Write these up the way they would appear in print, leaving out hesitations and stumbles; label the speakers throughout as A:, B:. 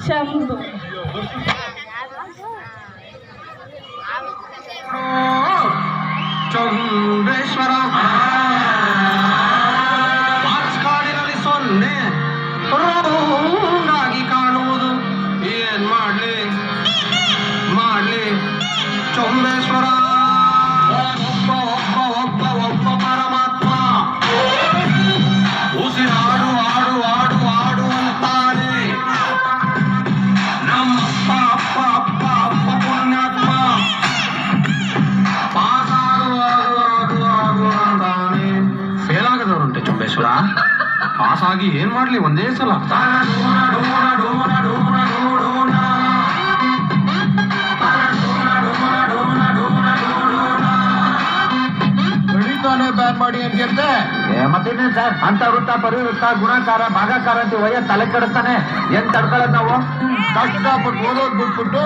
A: ಚಂಬು
B: ಚೌಂಬೇಶ್ವರ ಕಾಡಿನಲ್ಲಿ ಸೊನ್ನೆ ರೋಗಾಗಿ ಕಾಣುವುದು ಏನ್ ಮಾಡ್ಲಿ ಚೌಂಬೇಶ್ವರ ಒಬ್ಬ ಒಬ್ಬ ಒಬ್ಬ ಒಬ್ಬ ಪರಮಾತ್ಮ ಉಸಿರಾಡು ಆಡು ಆಡು ಆಡು ಅಂತಾನೆ ನಮ್ಮಪ್ಪ ಅಪ್ಪ ಅಪ್ಪ ಅಪ್ಪ ಪುಣ್ಯಾತ್ಮ ಫೇಲಾಗದವರುಂಟೆ ಚುಂಬೇಶ್ವರ ಪಾಸಾಗಿ ಏನ್ ಮಾಡ್ಲಿ ಒಂದೇ ಸಲ ಬ್ಯಾನ್ ಮಾಡಿ ಅಂತ
C: ಮತ್ತೇನೇನ್ ಸರ್ ಅಂತ ವೃತ್ತ ಪರಿವೃತ್ತ ಗುಣಕಾರ ಭಾಗಾಕಾರ ಅಂತ ವಯ್ಯ ತಲೆ ಕೆಡಿಸ್ತಾನೆ ಏನ್ ತಡ್ಕೊಳ್ಳೋದು ನಾವು
B: ಕಷ್ಟಪಟ್ಟು ಓದೋದ್ ಬಿಟ್ಬಿಟ್ಟು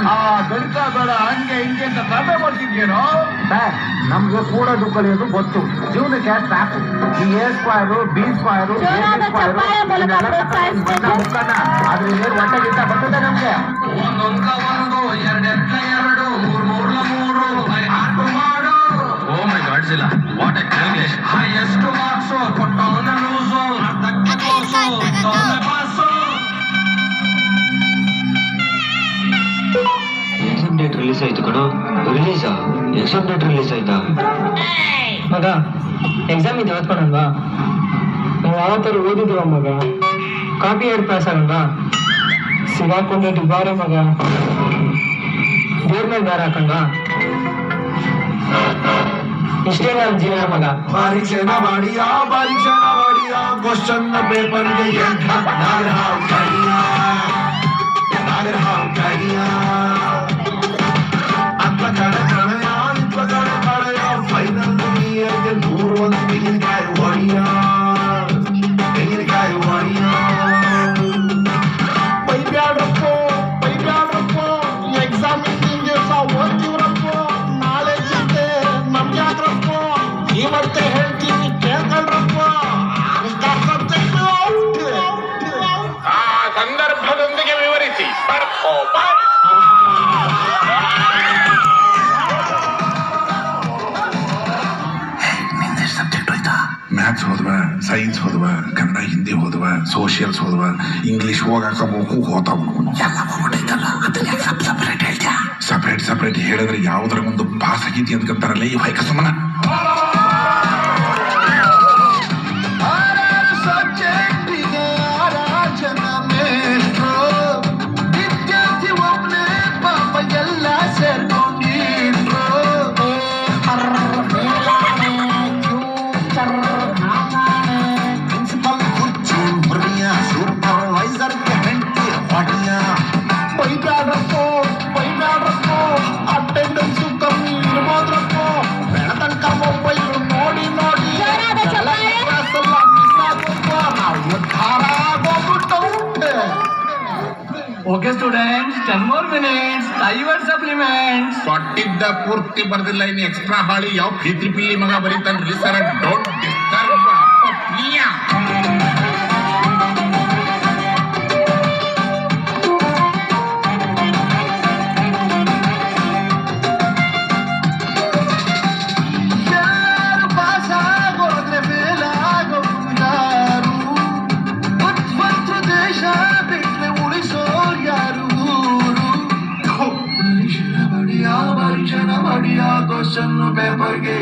B: ಆ ಗಣಿತ ಬೇಡ ಹಂಗೆ ಹಿಂಗೆ ಅಂತ ಕಡಿಮೆ ಮಾಡ್ತಿದ್ಯೇನೋ
C: ಸರ್ ನಮ್ಗೆ ಕೂಡೋದು ಕಲಿಯೋದು ಗೊತ್ತು ಜೀವನಕ್ಕೆ ಸಾಕು ಈ ಎ ಸ್ಕ್ವೈರು ಬಿ ಸ್ಕ್ವೈರು ಮುಖಂಡ ಆದ್ರೆ ಏನು ಹೊಟ್ಟೆಗಿಂತ ಬರ್ತದೆ ನಮ್ಗೆ
B: ಒಂದೊಂದ ಒಂದು ಎರಡು ಮೂರ್ಲ ಮೂರು ಆಟು ಮಾಡು ಓ ಮೈ ಗಾಡ್ ಜಿಲ್ಲ what a calculation highest marks ಕೊಟ್ಟವನ ಲೂಸು ಅರ್ಧಕ್ಕೆ ಕೋಸು ತೋನೆ ಪಾಸು
D: ಎಕ್ಸಾಮ್ ಡೇಟ್ ರಿಲೀಸ್ ಆಯ್ತು ಕಣೋ ರಿಲೀಸಾ ಎಕ್ಸಾಮ್ ಡೇಟ್ ರಿಲೀಸ್ ಆಯ್ತಾ
E: ಮಗ ಎಕ್ಸಾಮ್ ಇದು ಓದ್ಕೊಳಲ್ವಾ ನಾವು ಯಾವತ್ತಾರು ಓದಿದ್ವ ಮಗ ಕಾಪಿ ಎರಡು ಪಾಸ್ ಆಗಲ್ವಾ ಸಿಗಾಕೊಂಡೆ ದುಬಾರೆ ಮಗ ದೇವ್ರ ಮೇಲೆ ಬೇರೆ ಹಾಕಲ್ವಾ ಇಷ್ಟೇ ನನ್ನ ಜೀವನ ಮಗ
B: ಪರೀಕ್ಷೆನ ಮಾಡಿಯಾ ಕ್ವಶನ್ ಪೇಪರ್ಗೆ ಫೈನಲ್ ನೂರು ಒಂದು ತೆಂಗಿನಕಾಯಿ ಹೊಡಿಯಾ ಬೈಬ್ಯಾಡ್ರಪ್ಪ ಎಕ್ಸಾಮ್ ಹಿಂದಿನ ದಿವಸ ಓದ್ತಿವ್ರಪ್ಪ ನಾಳೆ ಚಿಂತೆ ನಮ್ಗೆ ಯಾಕ್ರಪ್ಪ ಈ ಮತ್ತೆ ಹೇಳ್ತೀನಿ ಕೇಳ್ಕೊಳ್ರಪ್ಪ
F: ಆ ಸಂದರ್ಭದೊಂದಿಗೆ ವಿವರಿಸಿ
G: ಮ್ಯಾಥ್ಸ್ ಹೋದ್ವ ಸೈನ್ಸ್ ಹೋದ್ವ ಕನ್ನಡ ಹಿಂದಿ ಹೋದ್ವ ಸೋಷಿಯಲ್ಸ್ ಹೋದ್ವ ಇಂಗ್ಲಿಷ್ ಹೋಗಾಕ ಮೂಕು ಹೋತಾವ ಸಪ್ರೇಟ್ ಹೇಳಿದ್ರೆ ಯಾವ್ದ್ರ ಒಂದು ಪಾಸ್ ಆಗೀತಿ ಅಂದ್ಕಂತಾರಲ್ಲ ಈ ವೈಕ ಸುಮ್ಮನ
E: okay students 10 more minutes divert supplements
G: ಕೊಟ್ಟಿದ್ದ ಪೂರ್ತಿ ಬರ್ದಿಲ್ಲ ಇನ್ನು ಎಕ್ಸ್ಟ್ರಾ ಹಾಳಿ ಯಾವ ಫೀತ್ರಿ ಪಿಲ್ಲಿ ಮಗ ಬರೀತಾನ್ರಿ ಸರ್ ಡೋಂಟ್ ಡಿಸ್ಟರ್ಬ್
B: ಕ್ವಶನ್ ಪೇಪರ್ಗೆ